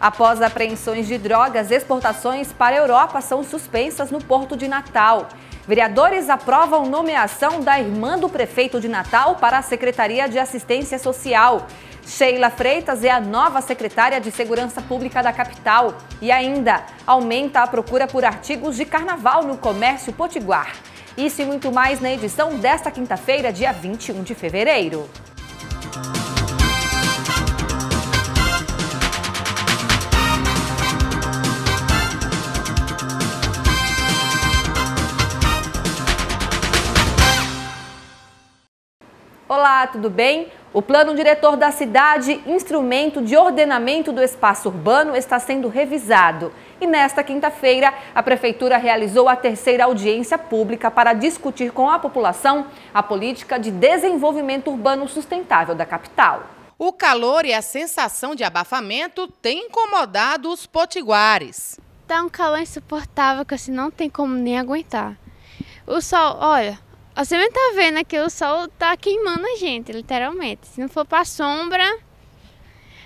Após apreensões de drogas, exportações para a Europa são suspensas no Porto de Natal. Vereadores aprovam nomeação da irmã do prefeito de Natal para a Secretaria de Assistência Social. Sheila Freitas é a nova secretária de Segurança Pública da capital. E ainda, aumenta a procura por artigos de carnaval no comércio potiguar. Isso e muito mais na edição desta quinta-feira, dia 21 de fevereiro. Olá, tudo bem? O Plano Diretor da cidade, instrumento de ordenamento do espaço urbano, está sendo revisado. E nesta quinta-feira, a Prefeitura realizou a terceira audiência pública para discutir com a população a política de desenvolvimento urbano sustentável da capital. O calor e a sensação de abafamento têm incomodado os potiguares. Tá um calor insuportável que assim não tem como nem aguentar. O sol, olha... Você mesmo tá vendo que o sol tá queimando a gente, literalmente. Se não for pra sombra,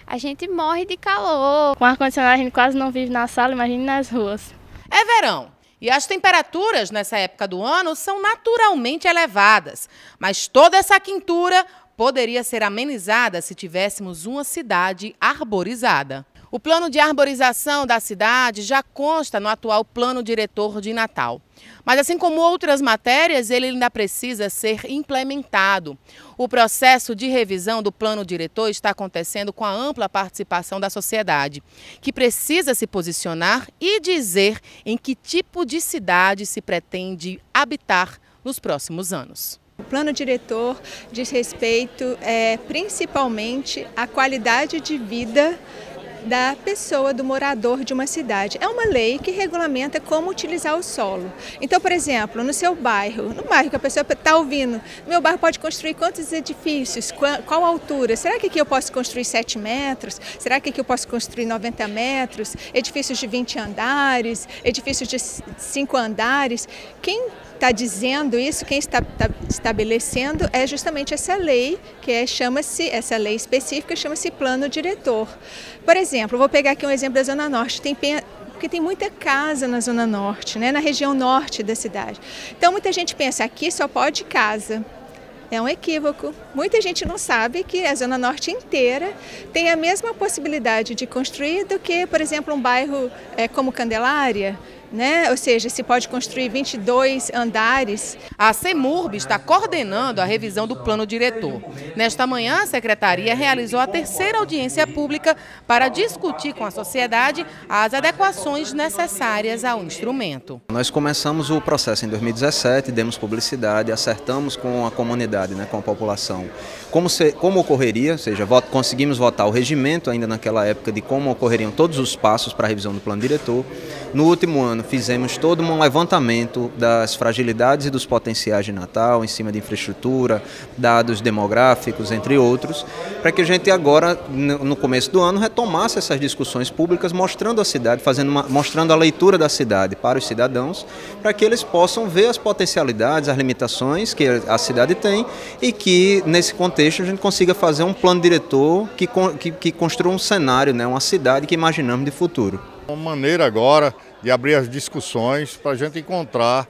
a gente morre de calor. Com ar-condicionado a gente quase não vive na sala, imagine nas ruas. É verão e as temperaturas nessa época do ano são naturalmente elevadas. Mas toda essa quintura poderia ser amenizada se tivéssemos uma cidade arborizada. O plano de arborização da cidade já consta no atual Plano Diretor de Natal. Mas assim como outras matérias, ele ainda precisa ser implementado. O processo de revisão do Plano Diretor está acontecendo com a ampla participação da sociedade, que precisa se posicionar e dizer em que tipo de cidade se pretende habitar nos próximos anos. O plano diretor diz respeito principalmente à qualidade de vida da pessoa, do morador de uma cidade. É uma lei que regulamenta como utilizar o solo. Então, por exemplo, no seu bairro, no bairro que a pessoa está ouvindo, meu bairro pode construir quantos edifícios, qual altura? Será que aqui eu posso construir 7 metros? Será que aqui eu posso construir 90 metros? Edifícios de 20 andares, edifícios de 5 andares? Quem está dizendo isso, quem está estabelecendo é justamente essa lei, essa lei específica chama-se Plano Diretor. Por exemplo, vou pegar aqui um exemplo da Zona Norte, porque tem muita casa na Zona Norte, né, na região norte da cidade. Então muita gente pensa, aqui só pode casa. É um equívoco. Muita gente não sabe que a Zona Norte inteira tem a mesma possibilidade de construir do que, por exemplo, um bairro como Candelária, né? Ou seja, se pode construir 22 andares. A CEMURB está coordenando a revisão do plano diretor. Nesta manhã, a Secretaria realizou a terceira audiência pública para discutir com a sociedade as adequações necessárias ao instrumento. Nós começamos o processo em 2017, demos publicidade, acertamos com a comunidade, né, com a população, como ocorreria, ou seja, conseguimos votar o regimento ainda naquela época de como ocorreriam todos os passos para a revisão do plano diretor. No último ano, fizemos todo um levantamento das fragilidades e dos potenciais de Natal, em cima de infraestrutura, dados demográficos, entre outros, para que a gente agora, no começo do ano, retomasse essas discussões públicas, mostrando a cidade, mostrando a leitura da cidade para os cidadãos, para que eles possam ver as potencialidades, as limitações que a cidade tem e que, nesse contexto, a gente consiga fazer um plano diretor que construa um cenário, né, uma cidade que imaginamos de futuro. Uma maneira agora de abrir as discussões para a gente encontrar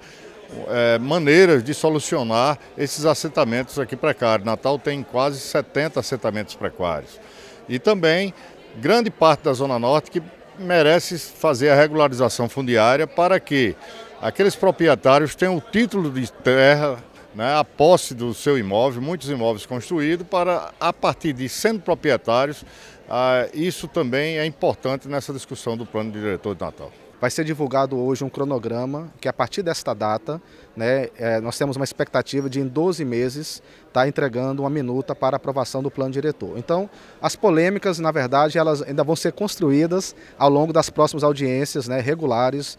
maneiras de solucionar esses assentamentos aqui precários. Natal tem quase 70 assentamentos precários. E também grande parte da Zona Norte que merece fazer a regularização fundiária para que aqueles proprietários tenham o título de terra, né, a posse do seu imóvel, muitos imóveis construídos, para, a partir de sendo proprietários, isso também é importante nessa discussão do plano diretor de Natal. Vai ser divulgado hoje um cronograma que, a partir desta data, né, nós temos uma expectativa de, em 12 meses, estar entregando uma minuta para aprovação do plano diretor. Então, as polêmicas, na verdade, elas ainda vão ser construídas ao longo das próximas audiências, né, regulares,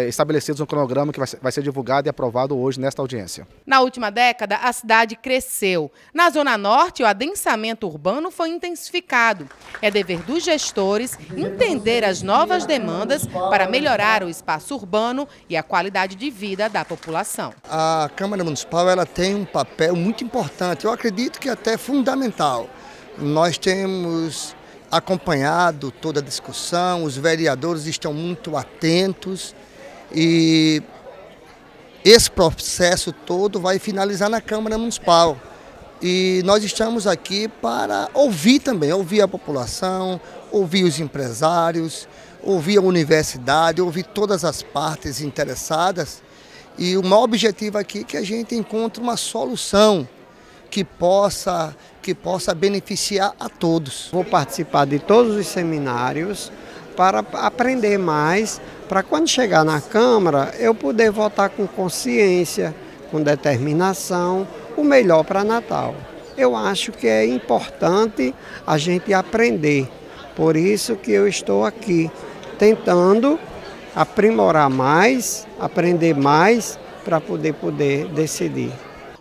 estabelecidos um cronograma que vai ser divulgado e aprovado hoje nesta audiência. Na última década, a cidade cresceu. Na Zona Norte, o adensamento urbano foi intensificado. É dever dos gestores entender as novas demandas para melhorar o espaço urbano e a qualidade de vida da população. A Câmara Municipal ela tem um papel muito importante, eu acredito que até fundamental. Nós temos acompanhado toda a discussão, os vereadores estão muito atentos e esse processo todo vai finalizar na Câmara Municipal. E nós estamos aqui para ouvir também, ouvir a população, ouvir os empresários, ouvir a universidade, ouvir todas as partes interessadas. E o maior objetivo aqui é que a gente encontre uma solução que possa beneficiar a todos. Vou participar de todos os seminários para aprender mais, para quando chegar na Câmara eu poder votar com consciência, com determinação, o melhor para Natal. Eu acho que é importante a gente aprender, por isso que eu estou aqui tentando aprimorar mais, aprender mais para poder decidir.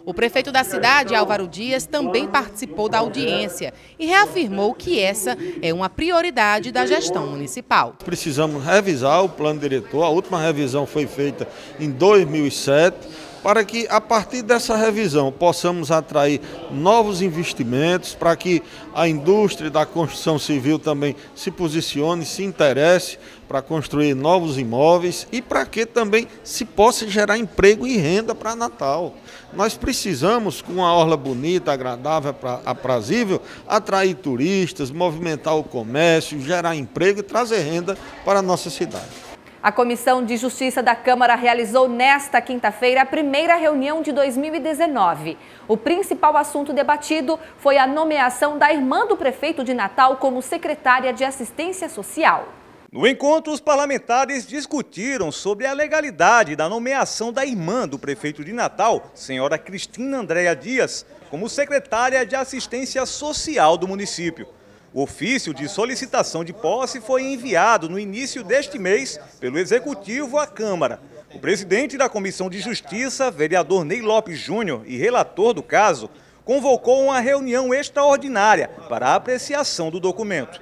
O prefeito da cidade, Álvaro Dias, também participou da audiência e reafirmou que essa é uma prioridade da gestão municipal. Precisamos revisar o plano diretor, a última revisão foi feita em 2007, para que a partir dessa revisão possamos atrair novos investimentos, para que a indústria da construção civil também se posicione, se interesse para construir novos imóveis e para que também se possa gerar emprego e renda para Natal. Nós precisamos, com uma orla bonita, agradável, aprazível, atrair turistas, movimentar o comércio, gerar emprego e trazer renda para a nossa cidade. A Comissão de Justiça da Câmara realizou nesta quinta-feira a primeira reunião de 2019. O principal assunto debatido foi a nomeação da irmã do prefeito de Natal como secretária de Assistência Social. No encontro, os parlamentares discutiram sobre a legalidade da nomeação da irmã do prefeito de Natal, senhora Cristina Andréa Dias, como secretária de Assistência Social do município. O ofício de solicitação de posse foi enviado no início deste mês pelo Executivo à Câmara. O presidente da Comissão de Justiça, vereador Ney Lopes Júnior, e relator do caso, convocou uma reunião extraordinária para a apreciação do documento.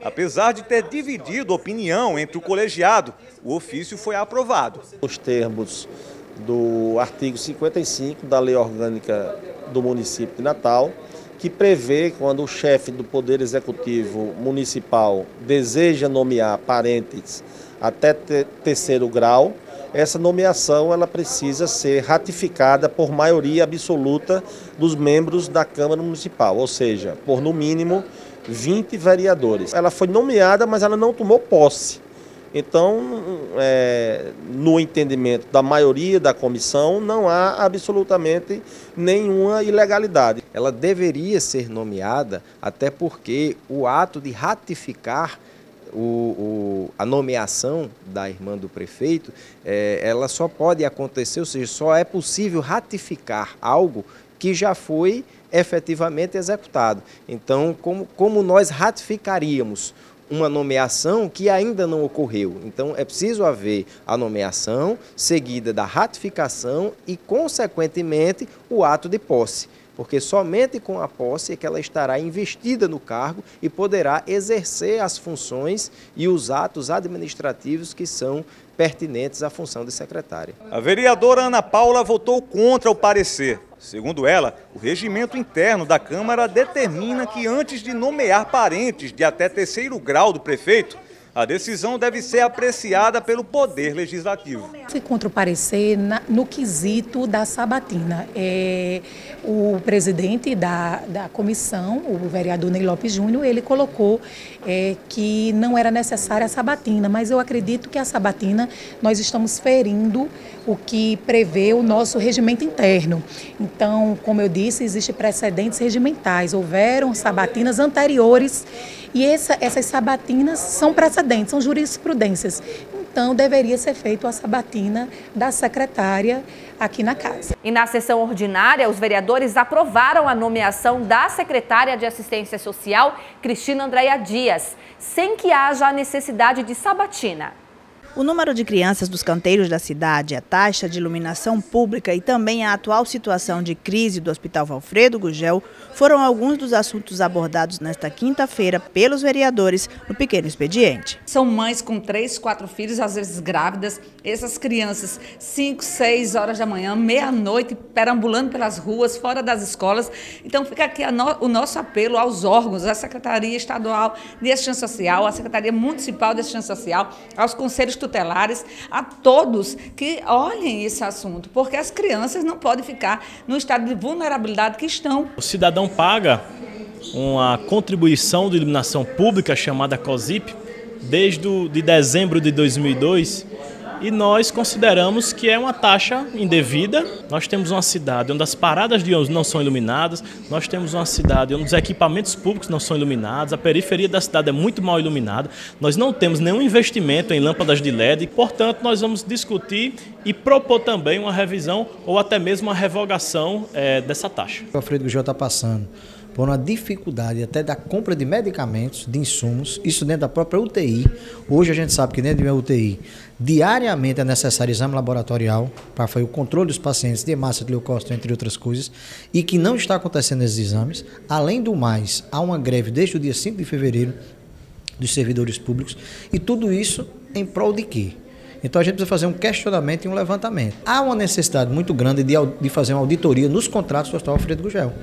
Apesar de ter dividido opinião entre o colegiado, o ofício foi aprovado. Os termos do artigo 55 da Lei Orgânica do município de Natal, que prevê quando o chefe do Poder Executivo Municipal deseja nomear parentes até terceiro grau, essa nomeação ela precisa ser ratificada por maioria absoluta dos membros da Câmara Municipal, ou seja, por no mínimo 20 vereadores. Ela foi nomeada, mas ela não tomou posse. Então, no entendimento da maioria da comissão, não há absolutamente nenhuma ilegalidade. Ela deveria ser nomeada, até porque o ato de ratificar a nomeação da irmã do prefeito, ela só pode acontecer, ou seja, só é possível ratificar algo que já foi efetivamente executado. Então, como nós ratificaríamos uma nomeação que ainda não ocorreu? Então, é preciso haver a nomeação, seguida da ratificação e, consequentemente, o ato de posse. Porque somente com a posse é que ela estará investida no cargo e poderá exercer as funções e os atos administrativos que são pertinentes à função de secretária. A vereadora Ana Paula votou contra o parecer. Segundo ela, o regimento interno da Câmara determina que antes de nomear parentes de até terceiro grau do prefeito, a decisão deve ser apreciada pelo Poder Legislativo. Fui contra o parecer no quesito da sabatina. O presidente da comissão, o vereador Ney Lopes Júnior, ele colocou que não era necessária a sabatina, mas eu acredito que a sabatina nós estamos ferindo o que prevê o nosso regimento interno. Então, como eu disse, existem precedentes regimentais, houveram sabatinas anteriores e essas sabatinas são precedentes, são jurisprudências. Então, deveria ser feita a sabatina da secretária aqui na casa. E na sessão ordinária, os vereadores aprovaram a nomeação da secretária de Assistência Social, Cristina Andréa Dias, sem que haja a necessidade de sabatina. O número de crianças dos canteiros da cidade, a taxa de iluminação pública e também a atual situação de crise do Hospital Valfredo Gugel foram alguns dos assuntos abordados nesta quinta-feira pelos vereadores no pequeno expediente. São mães com 3, 4 filhos, às vezes grávidas, essas crianças 5, 6 horas da manhã, meia-noite, perambulando pelas ruas, fora das escolas. Então fica aqui o nosso apelo aos órgãos, à Secretaria Estadual de Assistência Social, à Secretaria Municipal de Assistência Social, aos conselhos tutelares, a todos que olhem esse assunto, porque as crianças não podem ficar no estado de vulnerabilidade que estão. O cidadão paga uma contribuição de iluminação pública chamada COSIP desde de dezembro de 2002 e nós consideramos que é uma taxa indevida. Nós temos uma cidade onde as paradas de ônibus não são iluminadas, nós temos uma cidade onde os equipamentos públicos não são iluminados, a periferia da cidade é muito mal iluminada, nós não temos nenhum investimento em lâmpadas de LED, e, portanto, nós vamos discutir e propor também uma revisão ou até mesmo uma revogação dessa taxa. O Valfredo Gugel está passando por uma dificuldade até da compra de medicamentos, de insumos, isso dentro da própria UTI. Hoje a gente sabe que dentro de uma UTI, diariamente é necessário exame laboratorial para fazer o controle dos pacientes de hemácia, de leucócito, entre outras coisas, e que não está acontecendo esses exames. Além do mais, há uma greve desde o dia 5 de fevereiro dos servidores públicos, e tudo isso em prol de quê? Então a gente precisa fazer um questionamento e um levantamento. Há uma necessidade muito grande de fazer uma auditoria nos contratos do Hospital Valfredo Gugel.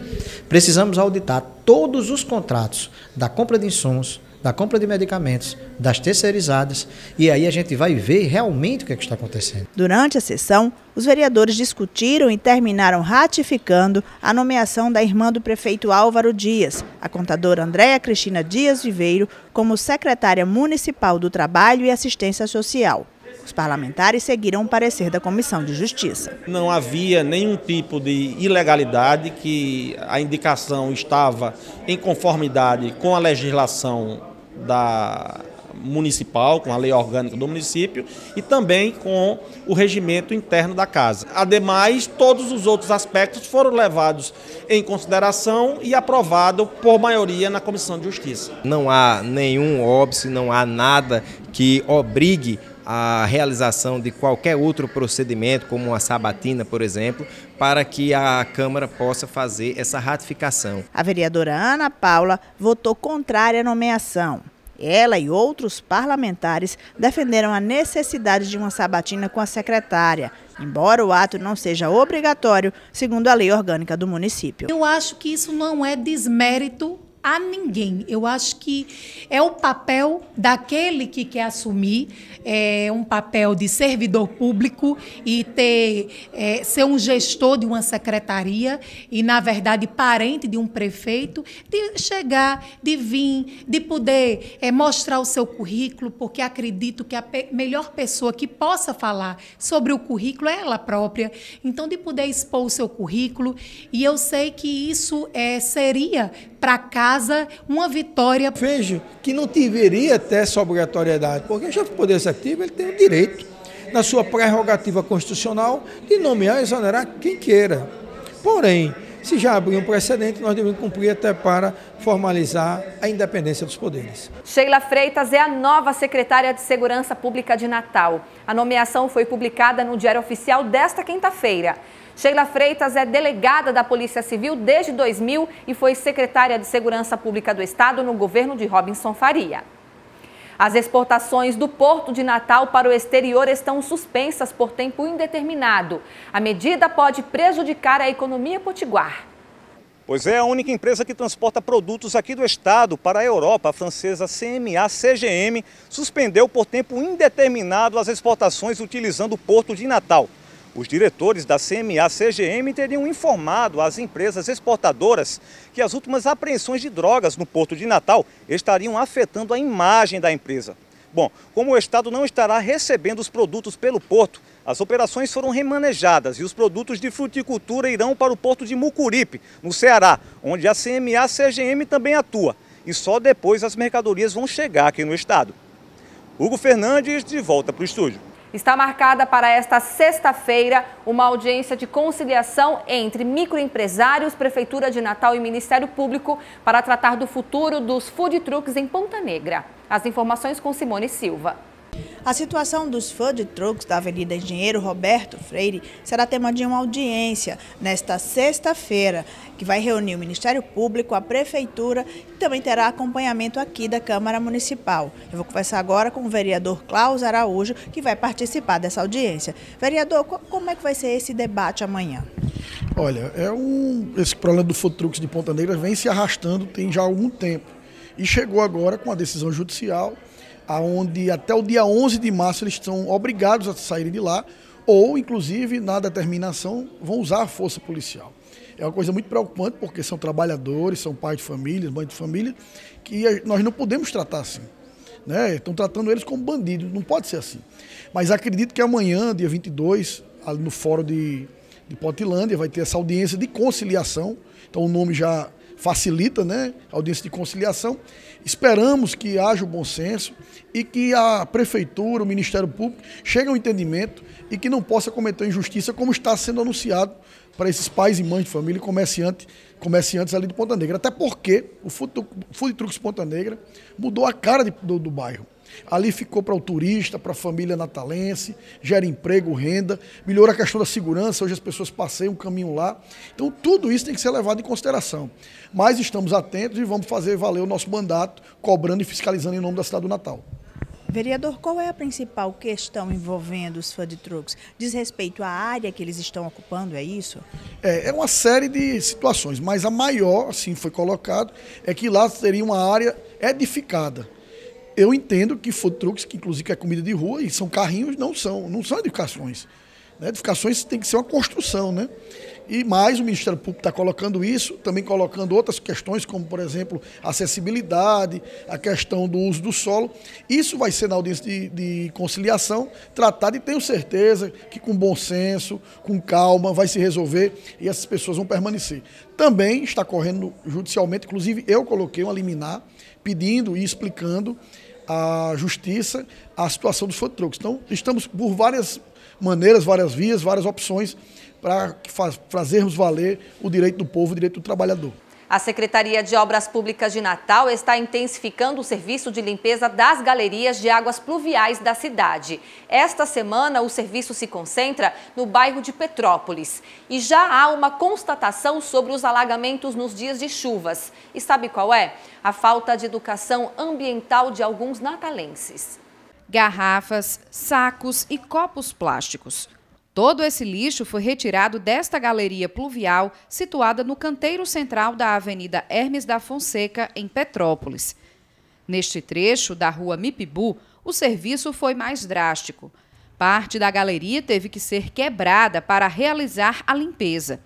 Precisamos auditar todos os contratos da compra de insumos, da compra de medicamentos, das terceirizadas, e aí a gente vai ver realmente o que está acontecendo. Durante a sessão, os vereadores discutiram e terminaram ratificando a nomeação da irmã do prefeito Álvaro Dias, a contadora Andréa Cristina Dias Viveiro, como secretária municipal do Trabalho e Assistência Social. Os parlamentares seguiram o parecer da Comissão de Justiça. Não havia nenhum tipo de ilegalidade, que a indicação estava em conformidade com a legislação municipal, com a lei orgânica do município e também com o regimento interno da casa. Ademais, todos os outros aspectos foram levados em consideração e aprovados por maioria na Comissão de Justiça. Não há nenhum óbice, não há nada que obrigue a realização de qualquer outro procedimento, como uma sabatina, por exemplo, para que a Câmara possa fazer essa ratificação. A vereadora Ana Paula votou contrária à nomeação. Ela e outros parlamentares defenderam a necessidade de uma sabatina com a secretária, embora o ato não seja obrigatório, segundo a lei orgânica do município. Eu acho que isso não é desmérito a ninguém. Eu acho que é o papel daquele que quer assumir um papel de servidor público e ser um gestor de uma secretaria e, na verdade, parente de um prefeito, de chegar, de vir, de poder mostrar o seu currículo, porque acredito que a melhor pessoa que possa falar sobre o currículo é ela própria. Então, de poder expor o seu currículo, e eu sei que isso seria para casa uma vitória. Vejo que não deveria ter essa obrigatoriedade, porque o chefe do Poder Executivo ele tem o direito, na sua prerrogativa constitucional, de nomear e exonerar quem queira. Porém, se já abriu um precedente, nós devemos cumprir até para formalizar a independência dos poderes. Sheila Freitas é a nova secretária de Segurança Pública de Natal. A nomeação foi publicada no Diário Oficial desta quinta-feira. Sheila Freitas é delegada da Polícia Civil desde 2000 e foi secretária de Segurança Pública do Estado no governo de Robinson Faria. As exportações do Porto de Natal para o exterior estão suspensas por tempo indeterminado. A medida pode prejudicar a economia potiguar. Pois é, a única empresa que transporta produtos aqui do estado para a Europa, a francesa CMA-CGM, suspendeu por tempo indeterminado as exportações utilizando o Porto de Natal. Os diretores da CMA-CGM teriam informado às empresas exportadoras que as últimas apreensões de drogas no Porto de Natal estariam afetando a imagem da empresa. Bom, como o Estado não estará recebendo os produtos pelo porto, as operações foram remanejadas e os produtos de fruticultura irão para o Porto de Mucuripe, no Ceará, onde a CMA-CGM também atua. E só depois as mercadorias vão chegar aqui no Estado. Hugo Fernandes, de volta para o estúdio. Está marcada para esta sexta-feira uma audiência de conciliação entre microempresários, Prefeitura de Natal e Ministério Público para tratar do futuro dos food trucks em Ponta Negra. As informações com Simone Silva. A situação dos food trucks da Avenida Engenheiro Roberto Freire será tema de uma audiência nesta sexta-feira, que vai reunir o Ministério Público, a Prefeitura e também terá acompanhamento aqui da Câmara Municipal. Eu vou conversar agora com o vereador Klaus Araújo, que vai participar dessa audiência. Vereador, como é que vai ser esse debate amanhã? Olha, esse problema do food trucks de Ponta Negra vem se arrastando tem já algum tempo e chegou agora com a decisão judicial, onde até o dia 11 de março eles estão obrigados a saírem de lá ou, inclusive, na determinação, vão usar a força policial. É uma coisa muito preocupante porque são trabalhadores, são pais de família, mães de família, que nós não podemos tratar assim. Né? Estão tratando eles como bandidos, não pode ser assim. Mas acredito que amanhã, dia 22, ali no fórum de Potilândia, vai ter essa audiência de conciliação, então o nome já facilita, né, a audiência de conciliação. Esperamos que haja o bom senso e que a Prefeitura, o Ministério Público, chegue a um entendimento e que não possa cometer injustiça como está sendo anunciado para esses pais e mães de família e comerciantes ali de Ponta Negra. Até porque o Food Trucks Ponta Negra mudou a cara do bairro. Ali ficou para o turista, para a família natalense, gera emprego, renda, melhora a questão da segurança, hoje as pessoas passeiam um caminho lá. Então tudo isso tem que ser levado em consideração. Mas estamos atentos e vamos fazer valer o nosso mandato, cobrando e fiscalizando em nome da cidade do Natal. Vereador, qual é a principal questão envolvendo os food trucks? Diz respeito à área que eles estão ocupando, é isso? É uma série de situações, mas a maior, assim foi colocado, é que lá seria uma área edificada. Eu entendo que food trucks, que inclusive é comida de rua, e são carrinhos, não são edificações. Né? Edificações tem que ser uma construção, né? E mais o Ministério Público está colocando isso, também colocando outras questões, como, por exemplo, acessibilidade, a questão do uso do solo. Isso vai ser na audiência de conciliação tratado e tenho certeza que com bom senso, com calma, vai se resolver e essas pessoas vão permanecer. Também está correndo judicialmente, inclusive eu coloquei uma liminar pedindo e explicando à Justiça a situação dos food trucks. Então, estamos por várias maneiras, várias vias, várias opções para fazermos valer o direito do povo, o direito do trabalhador. A Secretaria de Obras Públicas de Natal está intensificando o serviço de limpeza das galerias de águas pluviais da cidade. Esta semana, o serviço se concentra no bairro de Petrópolis. E já há uma constatação sobre os alagamentos nos dias de chuvas. E sabe qual é? A falta de educação ambiental de alguns natalenses. Garrafas, sacos e copos plásticos. Todo esse lixo foi retirado desta galeria pluvial situada no canteiro central da Avenida Hermes da Fonseca, em Petrópolis. Neste trecho da rua Mipibu, o serviço foi mais drástico. Parte da galeria teve que ser quebrada para realizar a limpeza.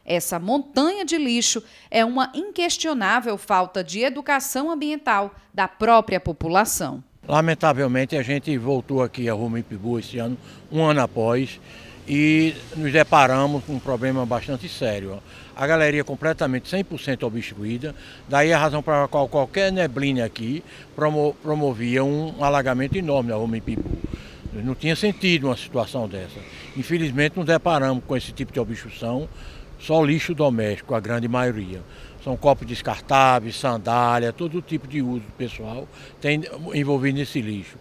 Essa montanha de lixo é uma inquestionável falta de educação ambiental da própria população. Lamentavelmente, a gente voltou aqui à rua Mipibu esse ano, um ano após, e nos deparamos com um problema bastante sério. A galeria completamente 100% obstruída, daí a razão para a qual qualquer neblina aqui promovia um alagamento enorme na rua Mipibu. Não tinha sentido uma situação dessa. Infelizmente nos deparamos com esse tipo de obstrução, só lixo doméstico, a grande maioria. São copos descartáveis, sandália, todo tipo de uso pessoal tem envolvido nesse lixo.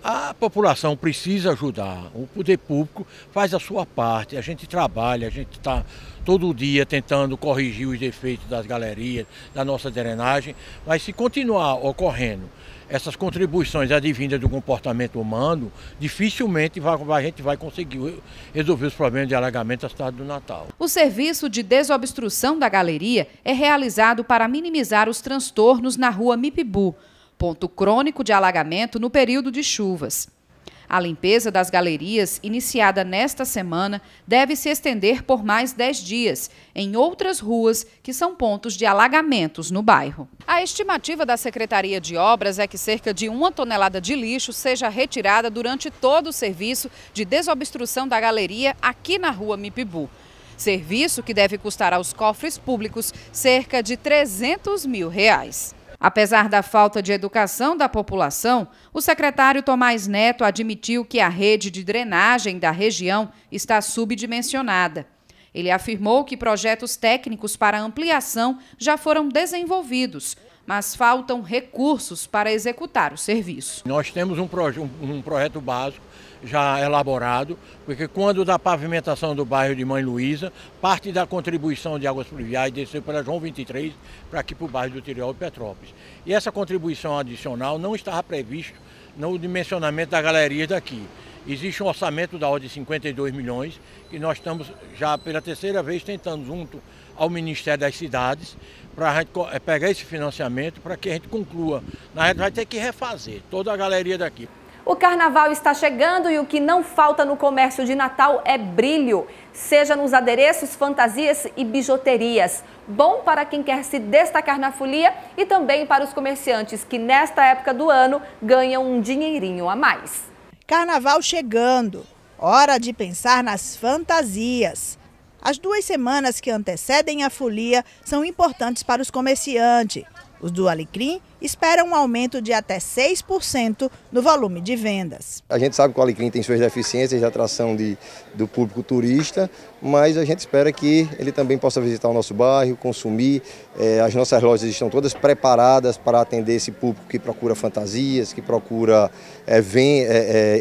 A população precisa ajudar, o poder público faz a sua parte, a gente trabalha, a gente está todo dia tentando corrigir os defeitos das galerias, da nossa drenagem, mas se continuar ocorrendo essas contribuições advindas do comportamento humano, dificilmente a gente vai conseguir resolver os problemas de alagamento da cidade do Natal. O serviço de desobstrução da galeria é realizado para minimizar os transtornos na rua Mipibu, ponto crônico de alagamento no período de chuvas. A limpeza das galerias, iniciada nesta semana, deve se estender por mais 10 dias, em outras ruas que são pontos de alagamentos no bairro. A estimativa da Secretaria de Obras é que cerca de 1 tonelada de lixo seja retirada durante todo o serviço de desobstrução da galeria aqui na rua Mipibu. Serviço que deve custar aos cofres públicos cerca de R$300 mil. Apesar da falta de educação da população, o secretário Tomás Neto admitiu que a rede de drenagem da região está subdimensionada. Ele afirmou que projetos técnicos para ampliação já foram desenvolvidos, mas faltam recursos para executar o serviço. Nós temos um projeto básico já elaborado, porque quando da pavimentação do bairro de Mãe Luísa, parte da contribuição de águas pluviais desceu para João 23 para aqui para o bairro do Tiriol e Petrópolis. E essa contribuição adicional não estava prevista no dimensionamento da galeria daqui. Existe um orçamento da ordem de 52 milhões, que nós estamos já pela terceira vez tentando junto ao Ministério das Cidades, para a gente pegar esse financiamento para que a gente conclua. Na verdade vai ter que refazer toda a galeria daqui. O carnaval está chegando e o que não falta no comércio de Natal é brilho, seja nos adereços, fantasias e bijuterias. Bom para quem quer se destacar na folia e também para os comerciantes que nesta época do ano ganham um dinheirinho a mais. Carnaval chegando, hora de pensar nas fantasias. As 2 semanas que antecedem a folia são importantes para os comerciantes. Os do Alecrim esperam um aumento de até 6% no volume de vendas. A gente sabe que o Alecrim tem suas deficiências de atração do público turista, mas a gente espera que ele também possa visitar o nosso bairro, consumir. As nossas lojas estão todas preparadas para atender esse público que procura fantasias, que procura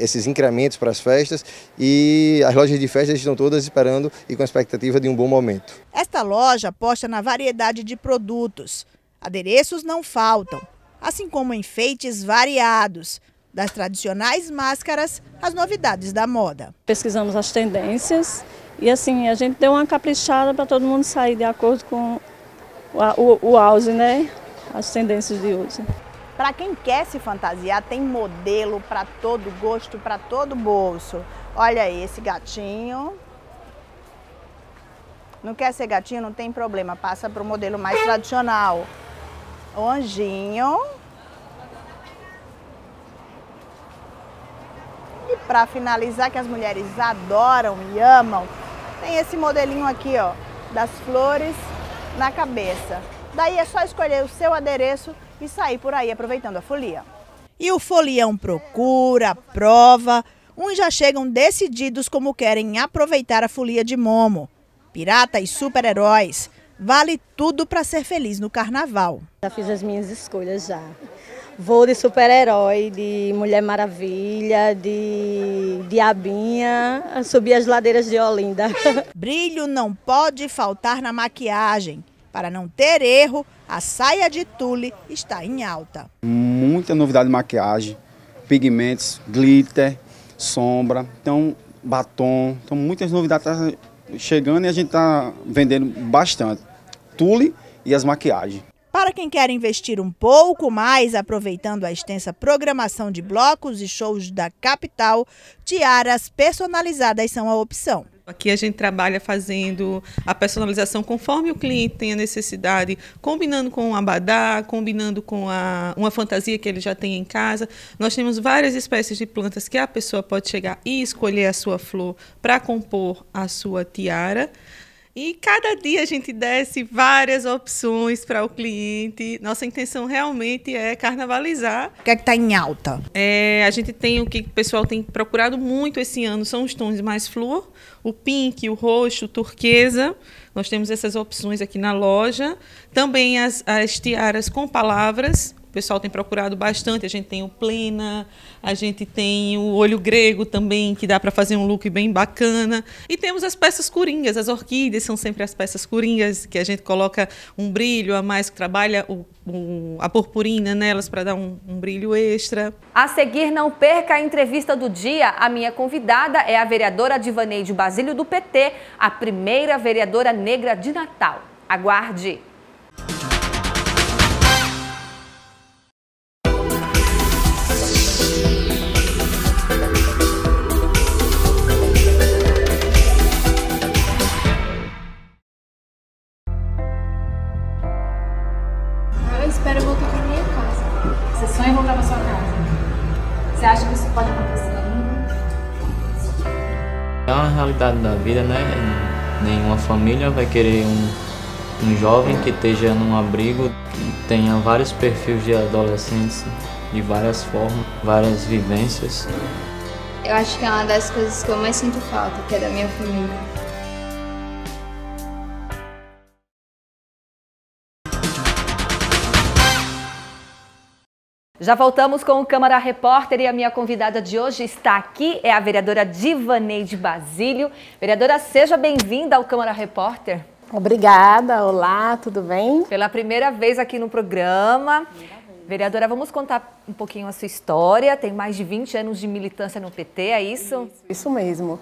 esses incrementos para as festas, e as lojas de festas estão todas esperando e com a expectativa de um bom momento. Esta loja aposta na variedade de produtos. Adereços não faltam, assim como enfeites variados, das tradicionais máscaras às novidades da moda. Pesquisamos as tendências e assim a gente deu uma caprichada para todo mundo sair de acordo com o auge, né? As tendências de hoje. Para quem quer se fantasiar, tem modelo para todo gosto, para todo bolso. Olha aí, esse gatinho. Não quer ser gatinho? Não tem problema, passa para o modelo mais tradicional. O anjinho. E para finalizar, que as mulheres adoram e amam, tem esse modelinho aqui, ó, das flores na cabeça. Daí é só escolher o seu adereço e sair por aí aproveitando a folia. E o folião procura, prova. Uns já chegam decididos como querem aproveitar a folia de Momo. Pirata e super-heróis. Vale tudo para ser feliz no carnaval. Já fiz as minhas escolhas já. Vou de super-herói, de Mulher Maravilha, de Diabinha, subir as ladeiras de Olinda. Brilho não pode faltar na maquiagem. Para não ter erro, a saia de tule está em alta. Muita novidade de maquiagem, pigmentos, glitter, sombra, então batom, então muitas novidades chegando e a gente está vendendo bastante. Tule e as maquiagens. Para quem quer investir um pouco mais, aproveitando a extensa programação de blocos e shows da capital, tiaras personalizadas são a opção. Aqui a gente trabalha fazendo a personalização conforme o cliente tem a necessidade, combinando com um abadá, combinando com uma fantasia que ele já tem em casa. Nós temos várias espécies de plantas que a pessoa pode chegar e escolher a sua flor para compor a sua tiara. E cada dia a gente desce várias opções para o cliente. Nossa intenção realmente é carnavalizar. O que é que está em alta? A gente tem o que o pessoal tem procurado muito esse ano, são os tons mais flor, o pink, o roxo, o turquesa. Nós temos essas opções aqui na loja. Também as tiaras com palavras. O pessoal tem procurado bastante. A gente tem o plena, a gente tem o olho grego também, que dá para fazer um look bem bacana. E temos as peças coringas, as orquídeas são sempre as peças coringas, que a gente coloca um brilho a mais, que trabalha a purpurina nelas para dar um brilho extra. A seguir, não perca a entrevista do dia. A minha convidada é a vereadora Divaneide Basílio do PT, a primeira vereadora negra de Natal. Aguarde! Eu espero voltar para minha casa. Você sonha em voltar para sua casa? Você acha que isso pode acontecer ainda? É uma realidade da vida, né? Nenhuma família vai querer um jovem que esteja num abrigo, que tenha vários perfis de adolescentes, de várias formas, várias vivências. Eu acho que é uma das coisas que eu mais sinto falta, que é da minha família. Já voltamos com o Câmara Repórter e a minha convidada de hoje está aqui, é a vereadora Divaneide Basílio. Vereadora, seja bem-vinda ao Câmara Repórter. Obrigada, olá, tudo bem? Pela primeira vez aqui no programa. Vereadora, vamos contar um pouquinho a sua história. Tem mais de 20 anos de militância no PT, é isso? Isso mesmo.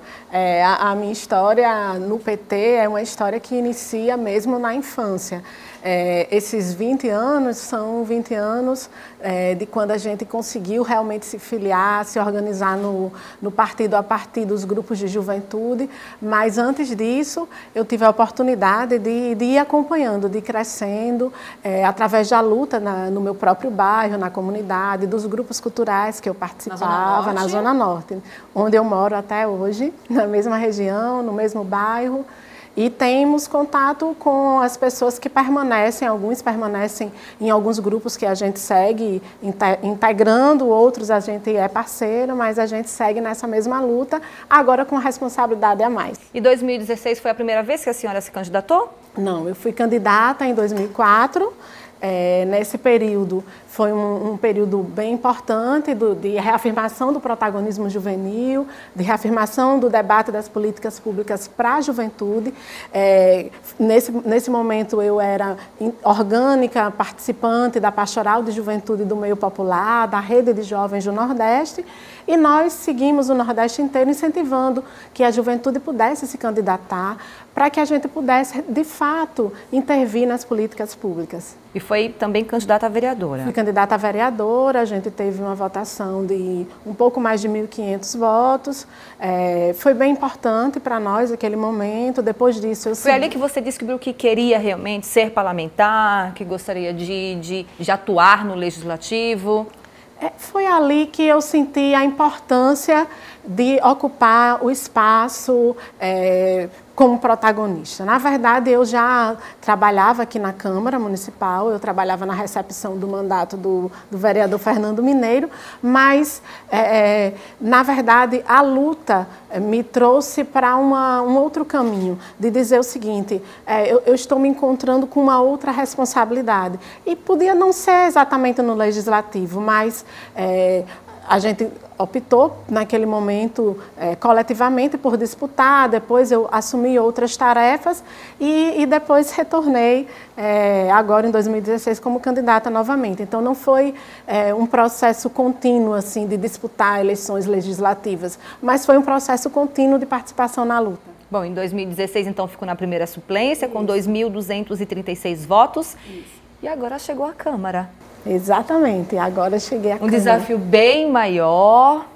A minha história no PT é uma história que inicia mesmo na infância. Esses 20 anos são 20 anos de quando a gente conseguiu realmente se filiar, se organizar no partido a partir dos grupos de juventude, mas antes disso eu tive a oportunidade de ir acompanhando, de ir crescendo, através da luta no meu próprio bairro, na comunidade, dos grupos culturais que eu participava, na Zona Norte, onde eu moro até hoje, na mesma região, no mesmo bairro. E temos contato com as pessoas que permanecem, alguns permanecem em alguns grupos que a gente segue integrando, outros a gente é parceiro, mas a gente segue nessa mesma luta, agora com responsabilidade a mais. E 2016 foi a primeira vez que a senhora se candidatou? Não, eu fui candidata em 2004. Nesse período foi um período bem importante de reafirmação do protagonismo juvenil, de reafirmação do debate das políticas públicas para a juventude. Nesse momento eu era orgânica, participante da Pastoral de Juventude do Meio Popular, da Rede de Jovens do Nordeste, e nós seguimos o Nordeste inteiro incentivando que a juventude pudesse se candidatar para que a gente pudesse, de fato, intervir nas políticas públicas. E foi também candidata a vereadora? Fui candidata a vereadora, a gente teve uma votação de um pouco mais de 1.500 votos. Foi bem importante para nós aquele momento. Depois disso eu Foi ali que você descobriu que queria realmente ser parlamentar, que gostaria de atuar no Legislativo? Foi ali que eu senti a importância de ocupar o espaço como protagonista. Na verdade, eu já trabalhava aqui na Câmara Municipal, eu trabalhava na recepção do mandato do vereador Fernando Mineiro, mas, na verdade, a luta me trouxe para um outro caminho, de dizer o seguinte, eu estou me encontrando com uma outra responsabilidade. E podia não ser exatamente no Legislativo, mas a gente optou, naquele momento, coletivamente por disputar, depois eu assumi outras tarefas e depois retornei, agora em 2016, como candidata novamente. Então, não foi um processo contínuo assim, de disputar eleições legislativas, mas foi um processo contínuo de participação na luta. Bom, em 2016, então, ficou na primeira suplência, com 2.236 votos, e agora chegou à Câmara. Exatamente, agora cheguei à Câmara. Um desafio bem maior,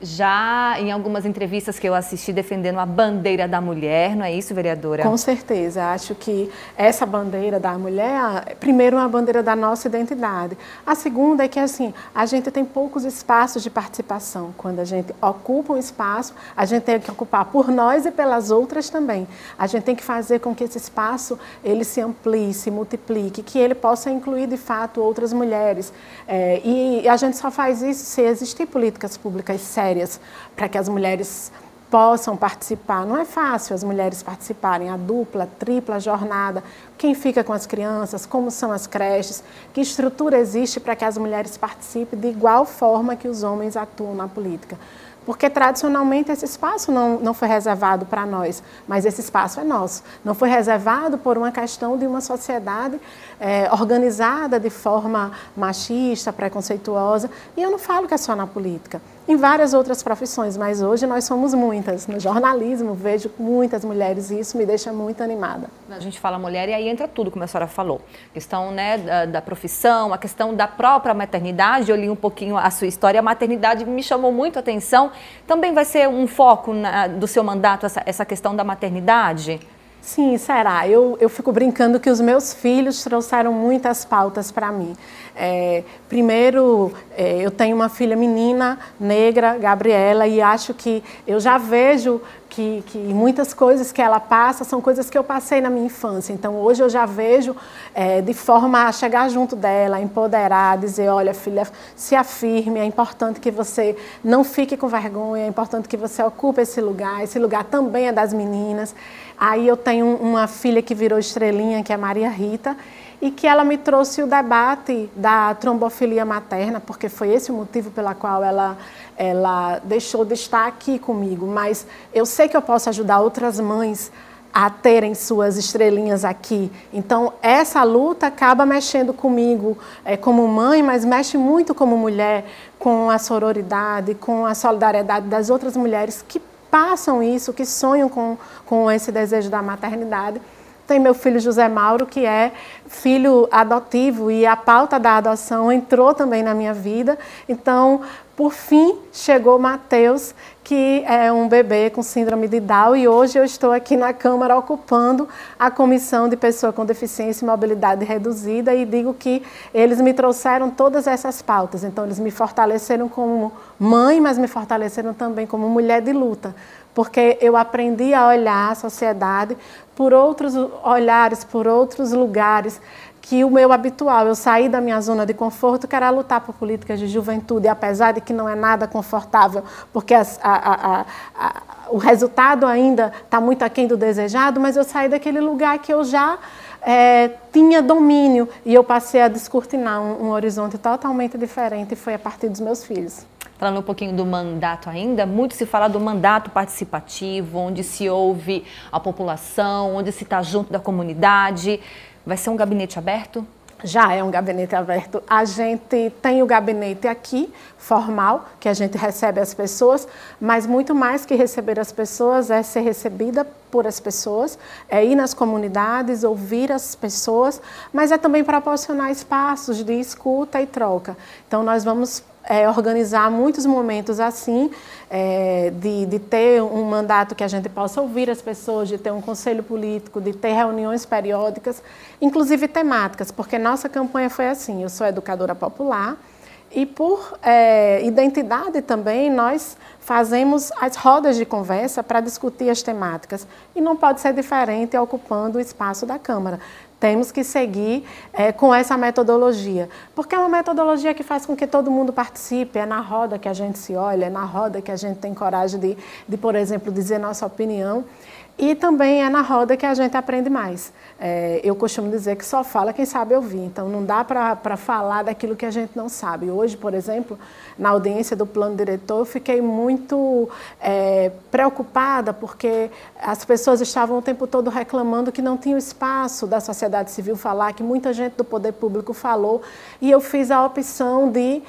já em algumas entrevistas que eu assisti defendendo a bandeira da mulher, não é isso, vereadora? Com certeza, acho que essa bandeira da mulher, primeiro, é uma bandeira da nossa identidade. A segunda é que, assim, a gente tem poucos espaços de participação. Quando a gente ocupa um espaço, a gente tem que ocupar por nós e pelas outras também. A gente tem que fazer com que esse espaço, ele se amplie, se multiplique, que ele possa incluir, de fato, outras mulheres. E a gente só faz isso se existir políticas públicas sérias para que as mulheres possam participar. Não é fácil as mulheres participarem, a dupla, tripla jornada, quem fica com as crianças, como são as creches, que estrutura existe para que as mulheres participem de igual forma que os homens atuam na política. Porque, tradicionalmente, esse espaço não foi reservado para nós, mas esse espaço é nosso. Não foi reservado por uma questão de uma sociedade organizada de forma machista, preconceituosa. E eu não falo que é só na política. Em várias outras profissões, mas hoje nós somos muitas. No jornalismo, vejo muitas mulheres e isso me deixa muito animada. A gente fala mulher e aí entra tudo, como a senhora falou. A questão, né, da profissão, a questão da própria maternidade. Eu li um pouquinho a sua história. A maternidade me chamou muito a atenção. Também vai ser um foco do seu mandato essa questão da maternidade? Sim, será. Eu fico brincando que os meus filhos trouxeram muitas pautas para mim. Primeiro, eu tenho uma filha menina, negra, Gabriela, e acho que eu já vejo que muitas coisas que ela passa são coisas que eu passei na minha infância. Então, hoje eu já vejo de forma a chegar junto dela, empoderar, dizer, olha, filha, se afirme, é importante que você não fique com vergonha, é importante que você ocupe esse lugar também é das meninas. Aí eu tenho uma filha que virou estrelinha, que é Maria Rita, e que ela me trouxe o debate da trombofilia materna, porque foi esse o motivo pela qual ela deixou de estar aqui comigo. Mas eu sei que eu posso ajudar outras mães a terem suas estrelinhas aqui. Então, essa luta acaba mexendo comigo como mãe, mas mexe muito como mulher, com a sororidade, com a solidariedade das outras mulheres que passam isso, que sonham com esse desejo da maternidade. Tem meu filho José Mauro, que é filho adotivo, e a pauta da adoção entrou também na minha vida. Então, por fim, chegou Matheus, que é um bebê com síndrome de Down, e hoje eu estou aqui na Câmara ocupando a Comissão de Pessoa com Deficiência e Mobilidade Reduzida, e digo que eles me trouxeram todas essas pautas. Então, eles me fortaleceram como mãe, mas me fortaleceram também como mulher de luta, porque eu aprendi a olhar a sociedade por outros olhares, por outros lugares, que o meu habitual. Eu saí da minha zona de conforto, que era lutar por políticas de juventude, apesar de que não é nada confortável, porque o resultado ainda está muito aquém do desejado, mas eu saí daquele lugar que eu já tinha domínio, e eu passei a descortinar um horizonte totalmente diferente, e foi a partir dos meus filhos. Falando um pouquinho do mandato ainda, muito se fala do mandato participativo, onde se ouve a população, onde se está junto da comunidade. Vai ser um gabinete aberto? Já é um gabinete aberto. A gente tem o gabinete aqui, formal, que a gente recebe as pessoas, mas muito mais que receber as pessoas é ser recebida por as pessoas, é ir nas comunidades, ouvir as pessoas, mas é também proporcionar espaços de escuta e troca. Então, nós vamos organizar muitos momentos assim, de ter um mandato que a gente possa ouvir as pessoas, de ter um conselho político, de ter reuniões periódicas, inclusive temáticas, porque nossa campanha foi assim: eu sou educadora popular, e por identidade também nós fazemos as rodas de conversa para discutir as temáticas, e não pode ser diferente ocupando o espaço da Câmara. Temos que seguir com essa metodologia, porque é uma metodologia que faz com que todo mundo participe, é na roda que a gente se olha, é na roda que a gente tem coragem de, por exemplo, dizer nossa opinião, e também é na roda que a gente aprende mais. Eu costumo dizer que só fala quem sabe ouvir, então não dá para falar daquilo que a gente não sabe. Hoje, por exemplo, na audiência do plano diretor, eu fiquei muito preocupada, porque as pessoas estavam o tempo todo reclamando que não tinha o espaço da sociedade civil falar, que muita gente do poder público falou, e eu fiz a opção de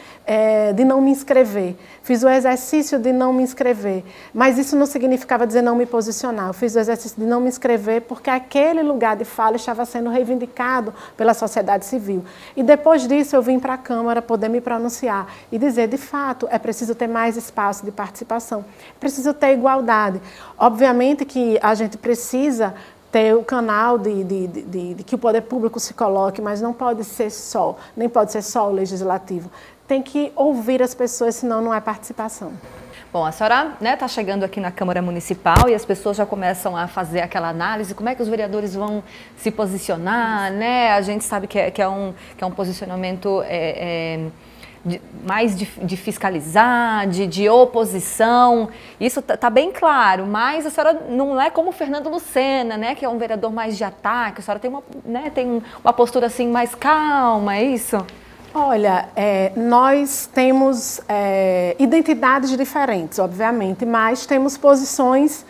não me inscrever. Fiz o exercício de não me inscrever, mas isso não significava dizer não me posicionar. Eu fiz o exercício de não me inscrever porque aquele lugar de fala estava sendo reivindicado pela sociedade civil. E depois disso eu vim para a Câmara poder me pronunciar e dizer, de fato, é preciso ter mais espaço de participação, é preciso ter igualdade. Obviamente que a gente precisa ter o canal de que o poder público se coloque, mas não pode ser só, nem pode ser só o legislativo. Tem que ouvir as pessoas, senão não é participação. Bom, a senhora está chegando aqui na Câmara Municipal e as pessoas já começam a fazer aquela análise, como é que os vereadores vão se posicionar, né? A gente sabe que é um posicionamento mais de fiscalizar, de oposição, isso está bem claro, mas a senhora não é como o Fernando Lucena, né, que é um vereador mais de ataque, a senhora tem uma postura assim mais calma, é isso? Olha, nós temos identidades diferentes, obviamente, mas temos posições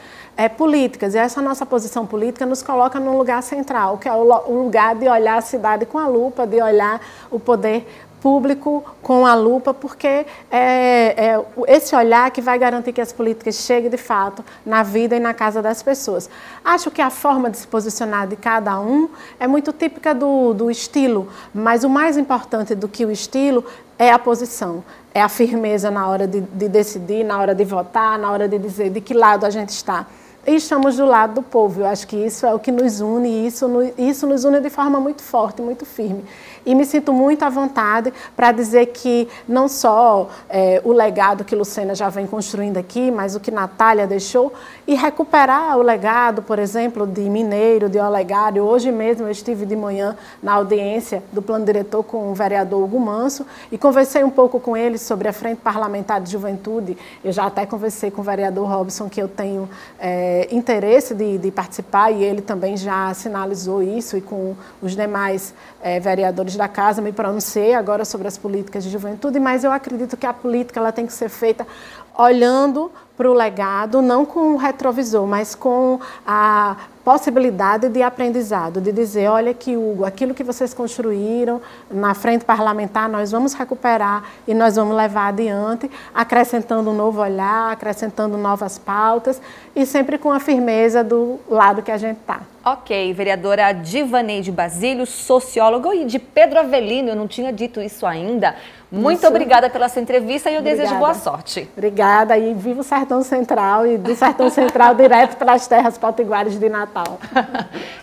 políticas, e essa nossa posição política nos coloca num lugar central, que é o lugar de olhar a cidade com a lupa, de olhar o poder público com a lupa, porque é esse olhar que vai garantir que as políticas cheguem de fato na vida e na casa das pessoas. Acho que a forma de se posicionar de cada um é muito típica do estilo, mas o mais importante do que o estilo é a posição, é a firmeza na hora de decidir, na hora de votar, na hora de dizer de que lado a gente está. E estamos do lado do povo. Eu acho que isso é o que nos une, e isso nos une de forma muito forte, muito firme. e me sinto muito à vontade para dizer que não só o legado que Lucena já vem construindo aqui, mas o que Natália deixou, e recuperar o legado, por exemplo, de Mineiro, de Olegário. Hoje mesmo eu estive de manhã na audiência do plano diretor com o vereador Hugo Manso e conversei um pouco com ele sobre a Frente Parlamentar de Juventude. Eu já até conversei com o vereador Robson que eu tenho interesse de participar, e ele também já sinalizou isso, e com os demais vereadores da casa me pronunciei agora sobre as políticas de juventude, mas eu acredito que a política ela tem que ser feita olhando para o legado, não com o retrovisor, mas com a possibilidade de aprendizado, de dizer, olha que Hugo, aquilo que vocês construíram na frente parlamentar, nós vamos recuperar e nós vamos levar adiante, acrescentando um novo olhar, acrescentando novas pautas e sempre com a firmeza do lado que a gente está. Ok, vereadora Divaneide Basílio, socióloga, e de Pedro Avelino, eu não tinha dito isso ainda. Muito obrigada pela sua entrevista e eu desejo boa sorte. Obrigada, e viva o Sertão Central, e do Sertão Central direto para as terras potiguares de Natal.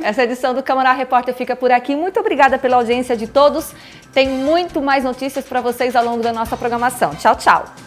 Essa edição do Câmara Repórter fica por aqui. Muito obrigada pela audiência de todos. Tem muito mais notícias para vocês ao longo da nossa programação. Tchau, tchau.